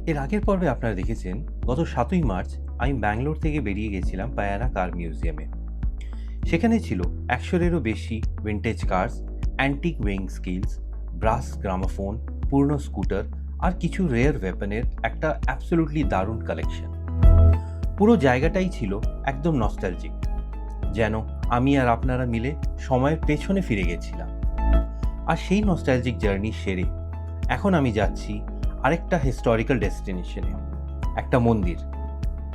এর আগের পর্বে আপনারা দেখেছেন গত ৭ই মার্চ আমি ব্যাঙ্গালোর থেকে বেরিয়ে গেছিলাম পায়ানা কার মিউজিয়ামে। সেখানে ছিল ১০০-এরও বেশি vintage cars, antique weighing scales, brass gramophone, পুরনো স্কুটার আর কিছু রেয়ার ওয়েপনের একটা অ্যাবসলিউটলি দারুণ কালেকশন। পুরো জায়গাটাই ছিল একদম নস্টালজিক, যেন আমি আর আপনারা মিলে সময়ের পেছনে ফিরে গেছিলাম। আর সেই নস্টালজিক জার্নি সেরে এখন আমি যাচ্ছি আরেকটা হিস্টোরিক্যাল ডেস্টিনেশনে, একটা মন্দির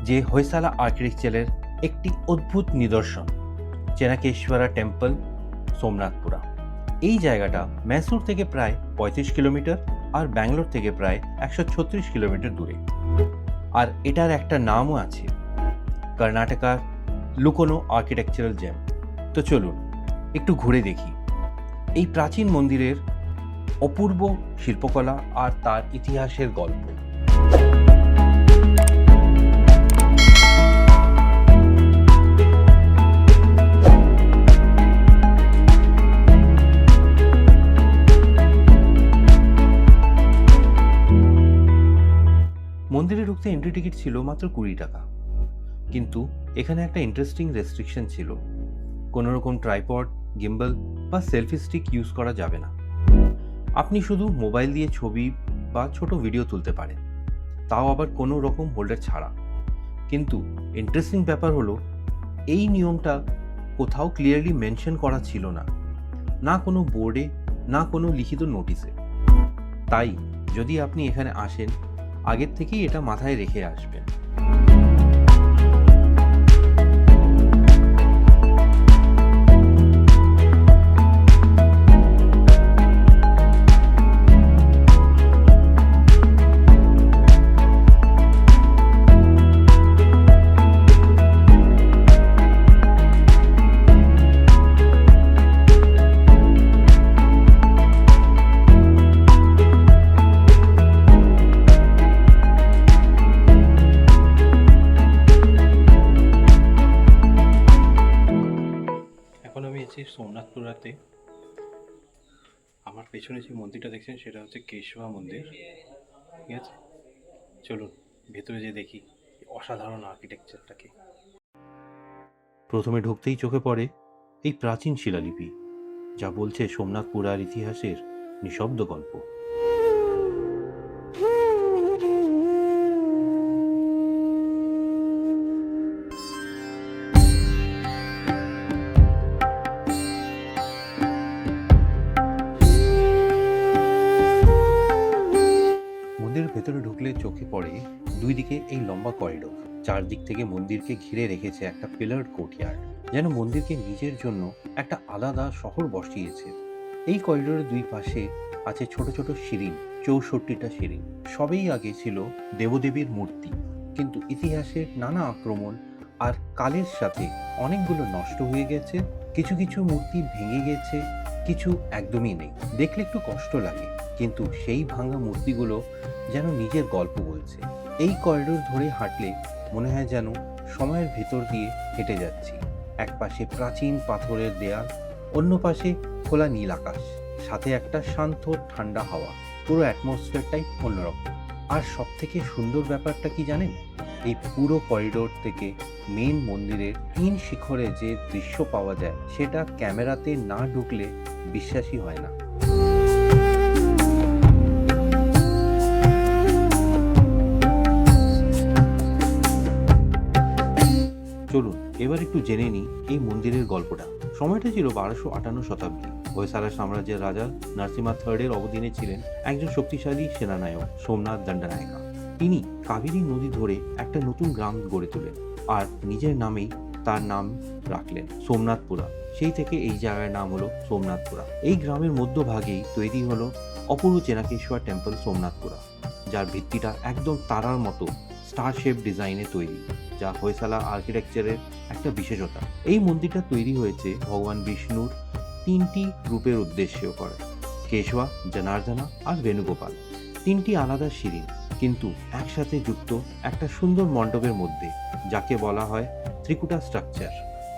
যে হয়সালা আর্কিটেকচারের একটি অদ্ভুত নিদর্শন, চেনাকেশ্বরা টেম্পল, সোমনাথপুরা। এই জায়গাটা ম্যাসুর থেকে প্রায় ৩৫ কিলোমিটার আর ব্যাঙ্গালোর থেকে প্রায় ১৩৬ কিলোমিটার দূরে। আর এটার একটা নামও আছে, কর্ণাটকার লুকোনো আর্কিটেকচারাল জেম। তো চলুন একটু ঘুরে দেখি এই প্রাচীন মন্দিরের অপূর্ব শিল্পকলা আর তার ইতিহাসের গল্প। মন্দিরে ঢুকতে এন্ট্রি টিকিট ছিল মাত্র ২০ টাকা, কিন্তু এখানে একটা ইন্টারেস্টিং রেস্ট্রিকশন ছিল। কোনো রকম ট্রাইপড, গিম্বল বা সেলফি স্টিক ইউজ করা যাবে না। আপনি শুধু মোবাইল দিয়ে ছবি বা ছোট ভিডিও তুলতে পারেন, তাও আবার কোনো রকম হোল্ডার ছাড়া। কিন্তু ইন্টারেস্টিং ব্যাপার হলো এই নিয়মটা কোথাও ক্লিয়ারলি মেনশন করা ছিল না, না কোনো বোর্ডে, না কোনো লিখিত নোটিশে। তাই যদি আপনি এখানে আসেন, আগের থেকেই এটা মাথায় রেখে আসবেন। সোমনাথপুরাতে আমার পেছনে যে মন্দিরটা দেখছেন সেটা হচ্ছে কেশবা মন্দির, ঠিক আছে? চলুন ভেতরে যে দেখি অসাধারণ আর্কিটেকচারটাকে। প্রথমে ঢুকতেই চোখে পড়ে এই প্রাচীন শিলালিপি, যা বলছে সোমনাথপুরার ইতিহাসের নিঃশব্দ গল্প। ভেতরে ঢুকলে চোখে পড়ে দুই দিকে এই লম্বা করিডোর, চারদিক থেকে মন্দিরকে ঘিরে রেখেছে একটা পিলার্ড কোর্টইয়ার্ড, যেন মন্দিরকে নিজের জন্য একটা আলাদা শহর বসিয়েছে। এই করিডোরের দুই পাশে আছে ছোট ছোট সিঁড়ি, ৬৪টা সিঁড়ি। সবেই আগে ছিল দেবদেবীর মূর্তি, কিন্তু ইতিহাসের নানা আক্রমণ আর কালের সাথে অনেকগুলো নষ্ট হয়ে গেছে। কিছু কিছু মূর্তি ভেঙে গেছে, কিছু একদমই নেই। দেখলে একটু কষ্ট লাগে, কিন্তু সেই ভাঙা মূর্তিগুলো যেন নিজের গল্প বলছে। এই করিডোর ধরে হাঁটলে মনে হয় যেন সময়ের ভেতর দিয়ে হেঁটে যাচ্ছি। এক পাশে প্রাচীন পাথরের দেয়াল, অন্য পাশে খোলা নীল আকাশ, সাথে একটা শান্ত ঠান্ডা হাওয়া। পুরো অ্যাটমসফিয়ারটাই অন্যরকম। আর সব থেকে সুন্দর ব্যাপারটা কি জানেন? এই পুরো করিডোর থেকে মেন মন্দিরের ৩ শিখরে যে দৃশ্য পাওয়া যায়, সেটা ক্যামেরাতে না ঢুকলে বিশ্বাসই হয় না। চলুন এবার একটু জেনে নিই এই মন্দিরের গল্পটা। সময়টা ছিল ১২৫৮ শতাব্দী। হয়সালা সাম্রাজ্যের রাজা নরসিমা III অবদিনে ছিলেন একজন শক্তিশালী সেনানায়ক, সোমনাথ দণ্ডনায়কা। তিনি কাবেরী নদী ধরে একটা নতুন গ্রাম গড়ে তোলেন আর নিজের নামেই তার নাম রাখলেন সোমনাথপুরা। সেই থেকে এই জায়গার নাম হলো সোমনাথপুরা। এই গ্রামের মধ্যভাগেই তৈরি হলো অপূর্ব চেনাকেশ্বর টেম্পল সোমনাথপুরা, যার ভিত্তিটা একদম তারার মতো স্টার শেপ ডিজাইনে তৈরি, যা হয়সালা আর্কিটেকচারের একটা বিশেষতা। এই মন্দিরটা তৈরি হয়েছে ভগবান বিষ্ণুর ৩টি রূপের উদ্দেশ্য করে, কেশবা, জনার্দনা আর বেণুগোপাল। ৩টি আলাদা সিঁড়ি কিন্তু একসাথে যুক্ত একটা সুন্দর মণ্ডপের মধ্যে, যাকে বলা হয় ত্রিকুটা স্ট্রাকচার।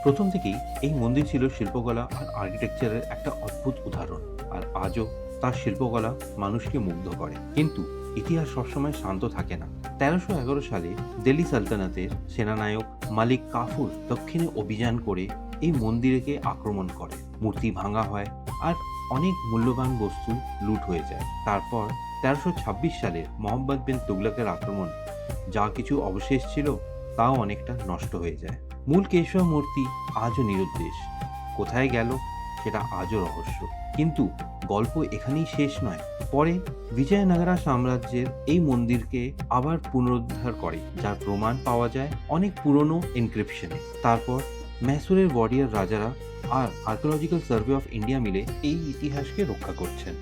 প্রথম থেকেই এই মন্দির ছিল শিল্পকলা আর আর্কিটেকচারের একটা অদ্ভুত উদাহরণ, আর আজও তার শিল্পকলা মানুষকে মুগ্ধ করে। কিন্তু ইতিহাস সবসময় শান্ত থাকে না। 1311 সালে দিল্লি সালতানাতের সেনানায়ক মালিক কাফুর দক্ষিণে অভিযান করে এই মন্দিরকে আক্রমণ করে। মূর্তি ভাঙা হয় আর অনেক মূল্যবান বস্তু লুট হয়ে যায়। তারপর 1326 সালে মোহাম্মদ বিন তুগলকের আক্রমণ, যা কিছু অবশেষ ছিল তাও অনেকটা নষ্ট হয়ে যায়। মূল কেশব মূর্তি আজও নিরুদ্দেশ। কোথায় গেল সেটা আজও রহস্য। কিন্তু গল্প এখানেই শেষ নয়। পরে বিজয়নগরা সাম্রাজ্যের এই মন্দিরকে আবার পুনরুদ্ধার করে, যার প্রমাণ পাওয়া যায় অনেক পুরনো এনক্রিপশনে। তারপর ম্যাসুরের ওয়ারিয়ার রাজারা আর আর্কিওলজিক্যাল সার্ভে অফ ইন্ডিয়া মিলে এই ইতিহাসকে রক্ষা করছেন।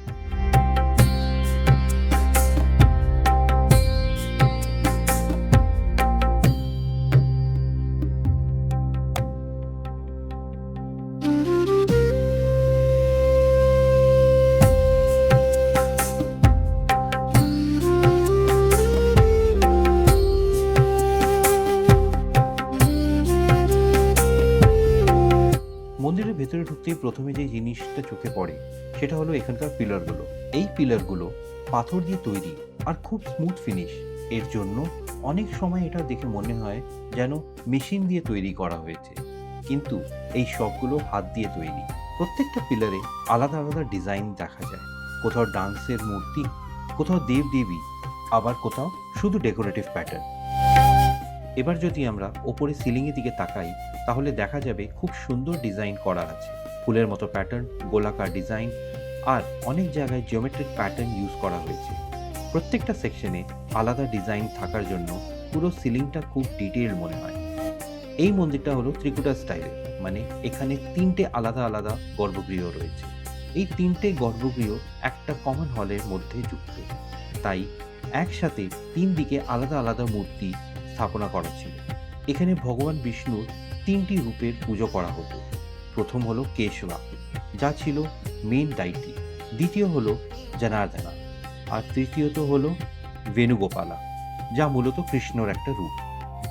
মন্দিরের ভেতরে ঢুকতেই প্রথমে যে জিনিসটা চোখে পড়ে সেটা হলো এখানকার পিলারগুলো। এই পিলারগুলো পাথর দিয়ে তৈরি আর খুব স্মুথ ফিনিশ। এর জন্য অনেক সময় এটা দেখে মনে হয় যেন মেশিন দিয়ে তৈরি করা হয়েছে, কিন্তু এই সবগুলো হাত দিয়ে তৈরি। প্রত্যেকটা পিলারে আলাদা আলাদা ডিজাইন দেখা যায়। কোথাও ডান্সের মূর্তি, কোথাও দেবদেবী, আবার কোথাও শুধু ডেকোরেটিভ প্যাটার্ন। এবার যদি আমরা ওপরে সিলিংয়ের দিকে তাকাই তাহলে দেখা যাবে খুব সুন্দর ডিজাইন করা আছে। ফুলের মতো প্যাটার্ন, গোলাকার ডিজাইন আর অনেক জায়গায় জিওমেট্রিক প্যাটার্ন ইউজ করা হয়েছে। প্রত্যেকটা সেকশনে আলাদা ডিজাইন থাকার জন্য পুরো সিলিংটা খুব ডিটেইল মনে হয়। এই মন্দিরটা হলো ত্রিকুটা স্টাইলের, মানে এখানে 3টে আলাদা আলাদা গর্ভগৃহ রয়েছে। এই 3টে গর্ভগৃহ একটা কমন হলের মধ্যে যুক্ত, তাই একসাথে 3 দিকে আলাদা আলাদা মূর্তি স্থাপনা করা ছিল। এখানে ভগবান বিষ্ণুর 3টি রূপের পুজো করা হতো। প্রথম হলো কেশবা, যা ছিল মেন ডাইটি। দ্বিতীয় হলো জনার্দনা, আর তৃতীয়ত হলো বেণুগোপালা, যা মূলত কৃষ্ণর একটা রূপ।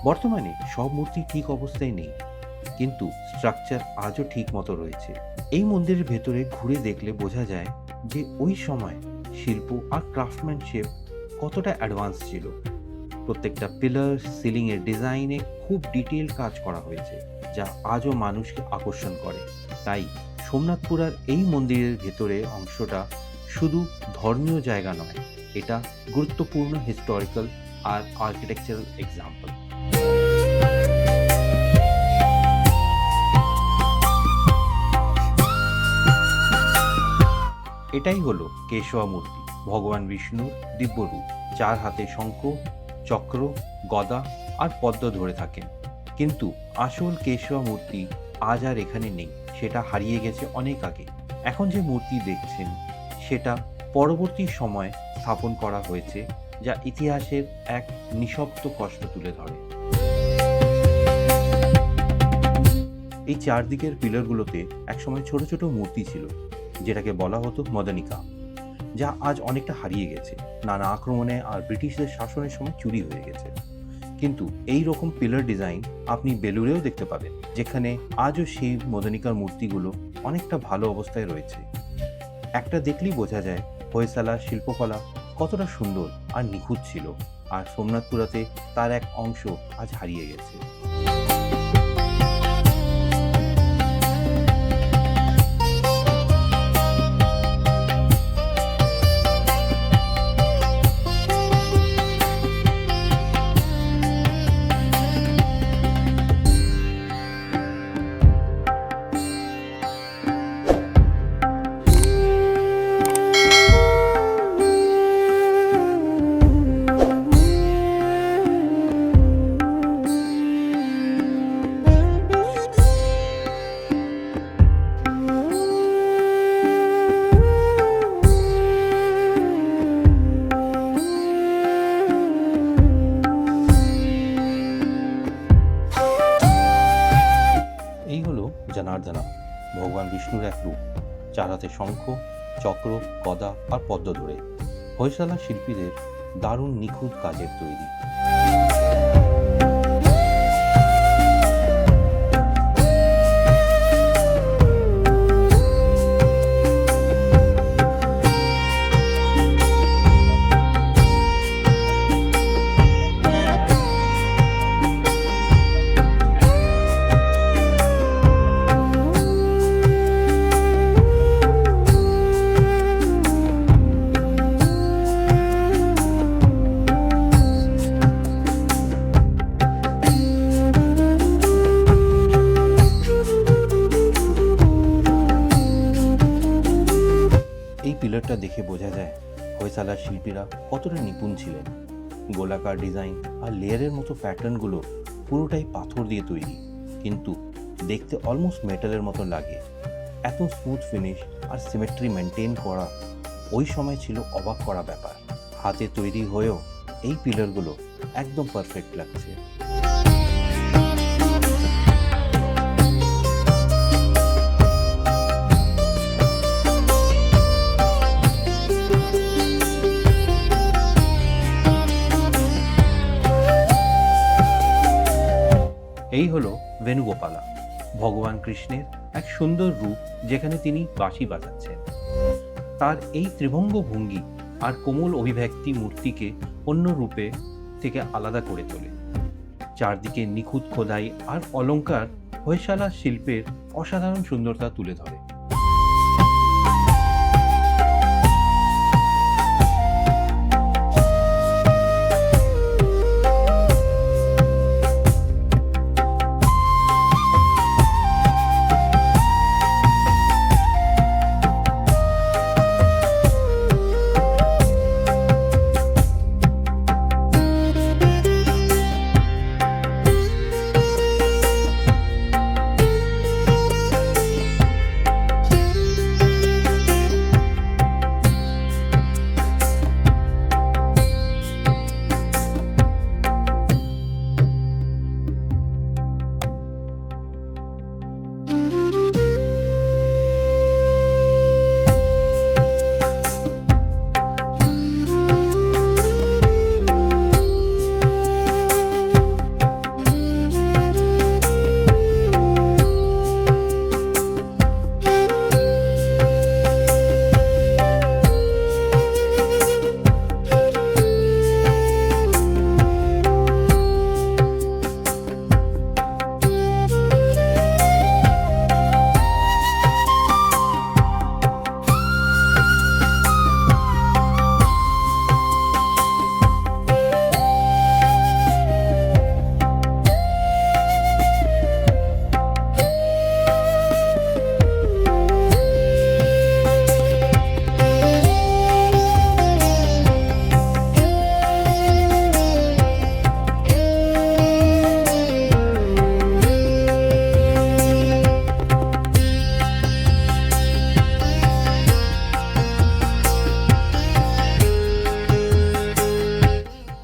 বর্তমানে সব মূর্তি ঠিক অবস্থায় নেই, কিন্তু স্ট্রাকচার আজও ঠিক মতো রয়েছে। এই মন্দিরের ভেতরে ঘুরে দেখলে বোঝা যায় যে ওই সময় শিল্প আর ক্রাফটম্যানশিপ কতটা অ্যাডভান্স ছিল। প্রত্যেকটা পিলার, সিলিংয়ের ডিজাইনে খুব ডিটেইল কাজ করা হয়েছে, যা আজও মানুষকে আকর্ষণ করে। তাই সোমনাথপুরার এই মন্দিরের ভেতরে অংশটা শুধু ধর্মীয় জায়গা নয়, এটা গুরুত্বপূর্ণ হিস্টোরিক্যাল আর আর্কিটেকচারাল এক্সাম্পল। এটাই হলো কেশবা মূর্তি, ভগবান বিষ্ণুর দিব্য রূপ, যার হাতে শঙ্খ, চক্র, গদা আর পদ্ম ধরে থাকেন। কিন্তু আসল কেশবা মূর্তি আজ আর এখানে নেই, সেটা হারিয়ে গেছে অনেক আগে। এখন যে মূর্তি দেখছেন সেটা পরবর্তী সময় স্থাপন করা হয়েছে, যা ইতিহাসের এক নিঃশব্দ কষ্ট তুলে ধরে। এই চারদিকের পিলারগুলোতে একসময় ছোট ছোট মূর্তি ছিল, যেটাকে বলা হতো মদনিকা, যা আজ অনেকটা হারিয়ে গেছে। নানা আক্রমণে আর ব্রিটিশদের শাসনের সময় চুরি হয়ে গেছে। কিন্তু এই রকম পিলার ডিজাইন আপনি বেলুড়েও দেখতে পাবেন, যেখানে আজও সেই মদনিকার মূর্তিগুলো অনেকটা ভালো অবস্থায় রয়েছে। একটা দেখলেই বোঝা যায় হোয়সালার শিল্পকলা কতটা সুন্দর আর নিখুঁত ছিল, আর সোমনাথপুরাতে তার এক অংশ আজ হারিয়ে গেছে। জনার্দনা, ভগবান বিষ্ণুর এক রূপ, যার হাতে শঙ্খ, চক্র, গদা আর পদ্ম ধরে। হোয়সালা শিল্পীদের দারুণ নিখুঁত কাজের তৈরি। হোয়সালার শিল্পীরা কতটা নিপুণ ছিলেন। গোলাকার ডিজাইন আর লেয়ারের মতো প্যাটার্নগুলো পুরোটাই পাথর দিয়ে তৈরি, কিন্তু দেখতে অলমোস্ট মেটালের মতো লাগে। এত স্মুথ ফিনিশ আর সিমেট্রি মেনটেন করা ওই সময় ছিল অবাক করা ব্যাপার। হাতে তৈরি হয়েও এই পিলারগুলো একদম পারফেক্ট লাগছে। এই হলো ভেনুগোপালা, ভগবান কৃষ্ণের এক সুন্দর রূপ যেখানে তিনি বাঁশি বাজাচ্ছেন। তার এই ত্রিভঙ্গ ভঙ্গি আর কোমল অভিব্যক্তি মূর্তিকে অন্য রূপে থেকে আলাদা করে তোলে। চারদিকে নিখুঁত খোদাই আর অলংকার হোয়সালা শিল্পের অসাধারণ সুন্দরতা তুলে ধরে।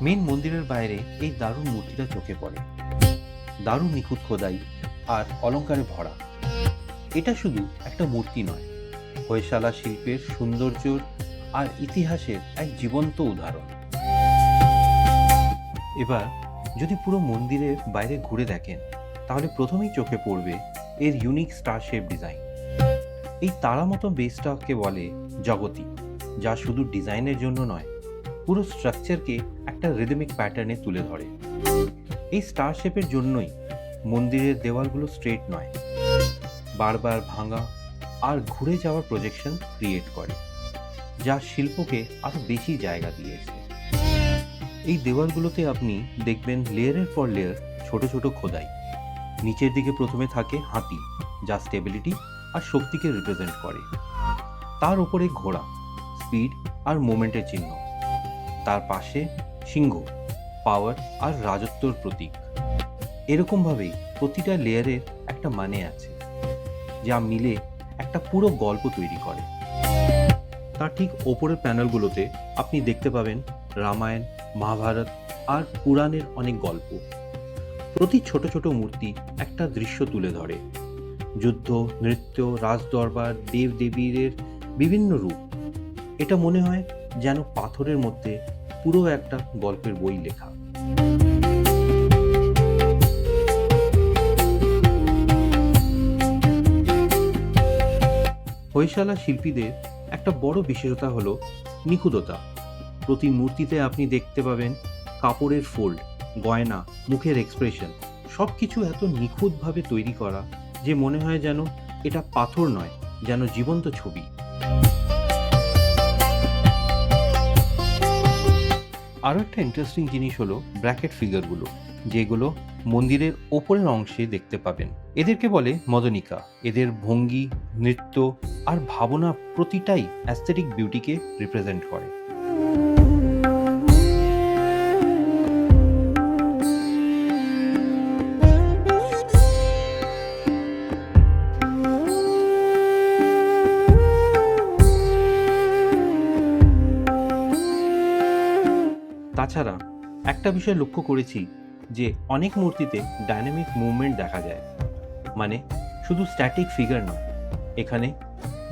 মেন মন্দিরের বাইরে এই দারুণ মূর্তিটা চোখে পড়ে। দারুণ নিখুঁত খোদাই আর অলংকারে ভরা। এটা শুধু একটা মূর্তি নয়, হোয়সালা শিল্পের সৌন্দর্যর আর ইতিহাসের এক জীবন্ত উদাহরণ। এবার যদি পুরো মন্দিরের বাইরে ঘুরে দেখেন, তাহলে প্রথমেই চোখে পড়বে এর ইউনিক স্টার শেপ ডিজাইন। এই তারা মতো বেসটাকে বলে জগতি, যা শুধু ডিজাইনের জন্য নয়, পুরো স্ট্রাকচারকে একটা রিদমিক প্যাটার্নে তুলে ধরে। এই স্টার শেপের জন্যই মন্দিরের দেওয়ালগুলো স্ট্রেট নয়, বারবার ভাঙা আর ঘুরে যাওয়ার প্রজেকশন ক্রিয়েট করে, যা শিল্পকে আরো বেশি জায়গা দিয়েছে। এই দেওয়ালগুলোতে আপনি দেখবেন লেয়ারের পর লেয়ার ছোট ছোট খোদাই। নিচের দিকে প্রথমে থাকে হাতি, যা স্টেবিলিটি আর শক্তিকে রিপ্রেজেন্ট করে। তার উপরে ঘোড়া, স্পিড আর মোমেন্টের চিহ্ন। তার পাশে সিংহ, পাওয়ার আর রাজত্বর প্রতীক। এরকমভাবেই প্রতিটা লেয়ারের একটা মানে আছে, যা মিলে একটা পুরো গল্প তৈরি করে। তার ঠিক ওপরের প্যানেলগুলোতে আপনি দেখতে পাবেন রামায়ণ, মহাভারত আর পুরাণের অনেক গল্প। প্রতি ছোট ছোট মূর্তি একটা দৃশ্য তুলে ধরে, যুদ্ধ, নৃত্য, রাজদরবার, দেব দেবীর বিভিন্ন রূপ। এটা মনে হয় যেন পাথরের মধ্যে পুরো একটা গল্পের বই লেখা। হোয়সালা শিল্পীদের একটা বড় বিশেষতা হলো নিখুঁততা। প্রতি মূর্তিতে আপনি দেখতে পাবেন কাপড়ের ফোল্ড, গয়না, মুখের এক্সপ্রেশন, সবকিছু এত নিখুঁতভাবে তৈরি করা যে মনে হয় যেন এটা পাথর নয়, যেন জীবন্ত ছবি। আরও একটা ইন্টারেস্টিং জিনিস হলো ব্র্যাকেট ফিগারগুলো, যেগুলো মন্দিরের ওপরের অংশে দেখতে পাবেন। এদেরকে বলে মদনিকা। এদের ভঙ্গি, নৃত্য আর ভাবনা প্রতিটাই অ্যাস্থেটিক বিউটিকে রিপ্রেজেন্ট করে। তাছাড়া একটা বিষয় লক্ষ্য করেছি যে অনেক মূর্তিতে ডাইনামিক মুভমেন্ট দেখা যায়, মানে শুধু স্ট্যাটিক ফিগার নয়, এখানে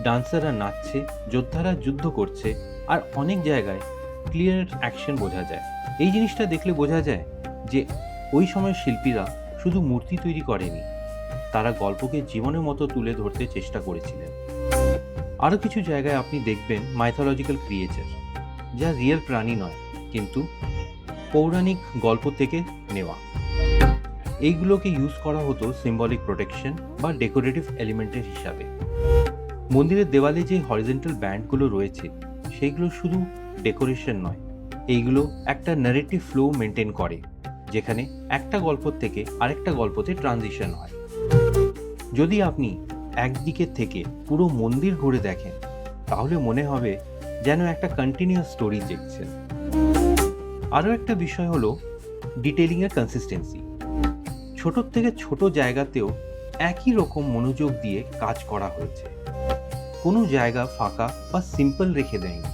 ডান্সাররা নাচছে, যোদ্ধারা যুদ্ধ করছে, আর অনেক জায়গায় ক্লিয়ার অ্যাকশন বোঝা যায়। এই জিনিসটা দেখলে বোঝা যায় যে ওই সময়ের শিল্পীরা শুধু মূর্তি তৈরি করেনি, তারা গল্পকে জীবনের মতো তুলে ধরতে চেষ্টা করেছিলেন। আরও কিছু জায়গায় আপনি দেখবেন মাইথোলজিক্যাল ক্রিয়েচার, যা রিয়েল প্রাণী নয় কিন্তু পৌরাণিক গল্প থেকে নেওয়া। এইগুলোকে ইউজ করা হতো সিম্বলিক প্রোটেকশন বা ডেকোরেটিভ এলিমেন্টের হিসাবে। মন্দিরের দেওয়ালে যে হরিজেন্টাল ব্যান্ডগুলো রয়েছে সেইগুলো শুধু ডেকোরেশন নয়, এইগুলো একটা ন্যারেটিভ ফ্লো মেনটেন করে, যেখানে একটা গল্প থেকে আরেকটা গল্পতে ট্রানজিশন হয়। যদি আপনি একদিকের থেকে পুরো মন্দির ঘুরে দেখেন তাহলে মনে হবে যেন একটা কন্টিনিউয়াস স্টোরি দেখছেন। আরও একটা বিষয় হলো ডিটেলিংয়ের কনসিস্টেন্সি। ছোট থেকে ছোট জায়গাতেও একই রকম মনোযোগ দিয়ে কাজ করা হয়েছে, কোনো জায়গা ফাঁকা বা সিম্পল রেখে দেয়নি।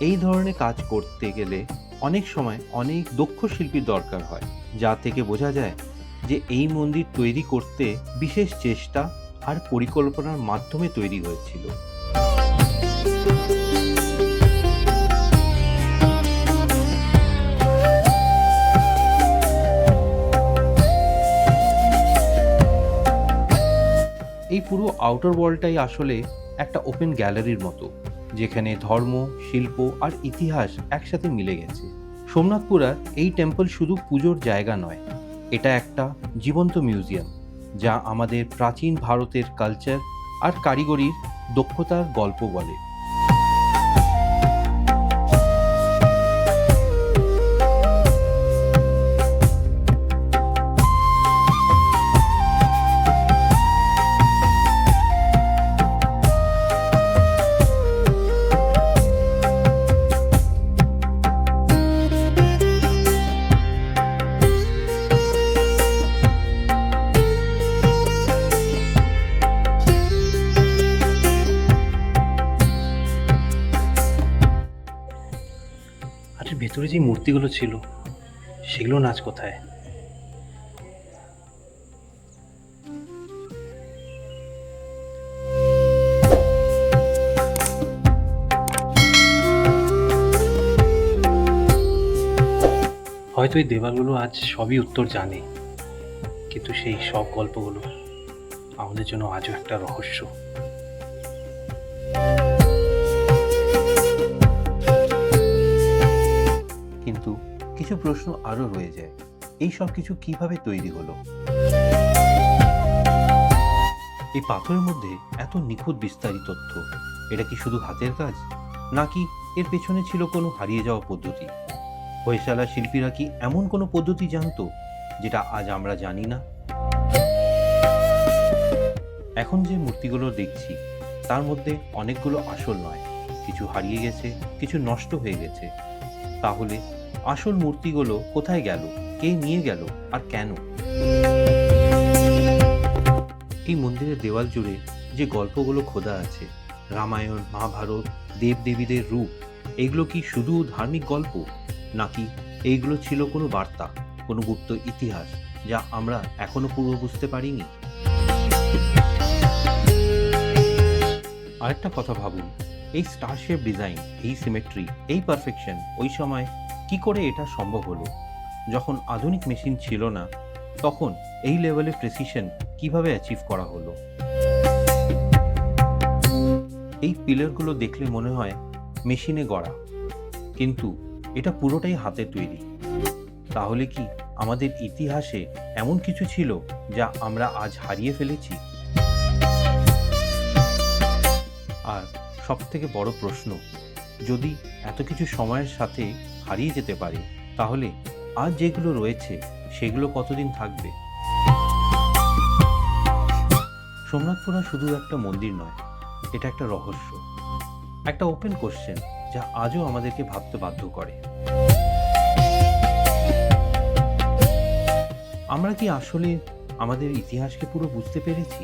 এই ধরনের কাজ করতে গেলে অনেক সময় অনেক দক্ষ শিল্পীর দরকার হয়, যা থেকে বোঝা যায় যে এই মন্দির তৈরি করতে বিশেষ চেষ্টা আর পরিকল্পনার মাধ্যমে তৈরি হয়েছিল। এই পুরো আউটার ওয়ালটাই আসলে একটা ওপেন গ্যালারির মতো, যেখানে ধর্ম, শিল্প আর ইতিহাস একসাথে মিলে গেছে। সোমনাথপুরার এই টেম্পল শুধু পুজোর জায়গা নয়, এটা একটা জীবন্ত মিউজিয়াম, যা আমাদের প্রাচীন ভারতের কালচার আর কারিগরির দক্ষতার গল্প বলে। আর ভেতরে যে মূর্তিগুলো ছিল সেগুলো নাচ কোথায়? হয়তো এই দেওয়ালগুলো আজ সবই উত্তর জানে, কিন্তু সেই সব গল্পগুলো আমাদের জন্য আজও একটা রহস্য। কিন্তু কিছু প্রশ্ন আরো রয়ে যায়, এই সব কিছু কিভাবে তৈরি হলো? এই পাথরের মধ্যে এত নিখুঁত বিস্তারিত তথ্য, এটা কি শুধু হাতের কাজ, নাকি এর পেছনে ছিল কোনো হারিয়ে যাওয়া পদ্ধতি? হোয়সালা শিল্পীরা কি এমন কোনো পদ্ধতি জানতো যেটা আজ আমরা জানি না? এখন যে মূর্তিগুলো দেখছি তার মধ্যে অনেকগুলো আসল নয়, কিছু হারিয়ে গেছে, কিছু নষ্ট হয়ে গেছে। তাহলে আসল মূর্তিগুলো কোথায় গেল, কে নিয়ে গেল, আর কেন? এই মন্দিরের দেওয়াল জুড়ে যে গল্পগুলো খোদা আছে, রামায়ণ, মহাভারত, দেবদেবীদের রূপ, এগুলো কি শুধু ধার্মিক গল্প, নাকি এইগুলো ছিল কোনো বার্তা, কোনো গুপ্ত ইতিহাস যা আমরা এখনো পুরো বুঝতে পারিনি? আরেকটা কথা ভাবুন, এই স্টার শেপ ডিজাইন, এই সিমেট্রি, এই পারফেকশন ওই সময় কি করে এটা সম্ভব হলো? যখন আধুনিক মেশিন ছিল না, তখন এই লেভেলের প্রেসিশন কিভাবে অ্যাচিভ করা হলো? এই পিলারগুলো দেখলে মনে হয় মেশিনে গড়া, কিন্তু এটা পুরোটাই হাতে তৈরি। তাহলে কি আমাদের ইতিহাসে এমন কিছু ছিল যা আমরা আজ হারিয়ে ফেলেছি? আর সবথেকে বড় প্রশ্ন, যদি এত কিছু সময়ের সাথে হারিয়ে যেতে পারে, তাহলে আজ যেগুলো রয়েছে সেগুলো কতদিন থাকবে? সোমনাথপুরা শুধু একটা মন্দির নয়, এটা একটা রহস্য, একটা ওপেন কোশ্চেন যা আজও আমাদেরকে ভাবতে বাধ্য করে। আমরা কি আসলে আমাদের ইতিহাসকে পুরো বুঝতে পেরেছি,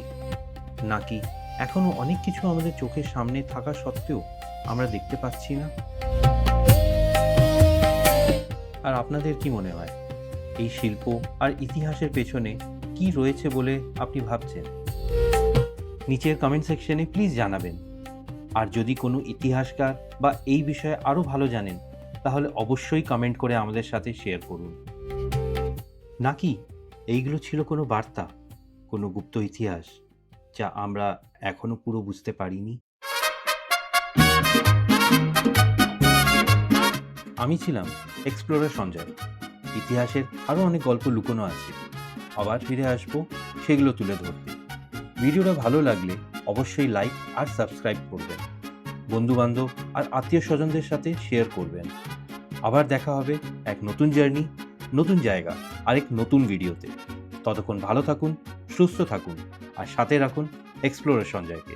নাকি এখনো অনেক কিছু আমাদের চোখের সামনে থাকা সত্ত্বেও আমরা দেখতে পাচ্ছি না? আর আপনাদের কি মনে হয়, এই শিল্প আর ইতিহাসের পেছনে কি রয়েছে বলে আপনি ভাবছেন? নিচের কমেন্ট সেকশনে প্লিজ জানাবেন। আর যদি কোনো ইতিহাসকার বা এই বিষয়ে আরও ভালো জানেন, তাহলে অবশ্যই কমেন্ট করে আমাদের সাথে শেয়ার করুন। নাকি এইগুলো ছিল কোনো বার্তা, কোনো গুপ্ত ইতিহাস যা আমরা এখনো পুরো বুঝতে পারিনি? আমি ছিলাম এক্সপ্লোরার সঞ্জয়। ইতিহাসের আরও অনেক গল্প লুকোনো আছে, আবার ফিরে আসবো সেগুলো তুলে ধরতে। ভিডিওটা ভালো লাগলে অবশ্যই লাইক আর সাবস্ক্রাইব করবেন, বন্ধুবান্ধব আর আত্মীয় স্বজনদের সাথে শেয়ার করবেন। আবার দেখা হবে এক নতুন জার্নি, নতুন জায়গা, আরেক নতুন ভিডিওতে। ততক্ষণ ভালো থাকুন, সুস্থ থাকুন আর সাথে রাখুন এক্সপ্লোরার সঞ্জয়কে।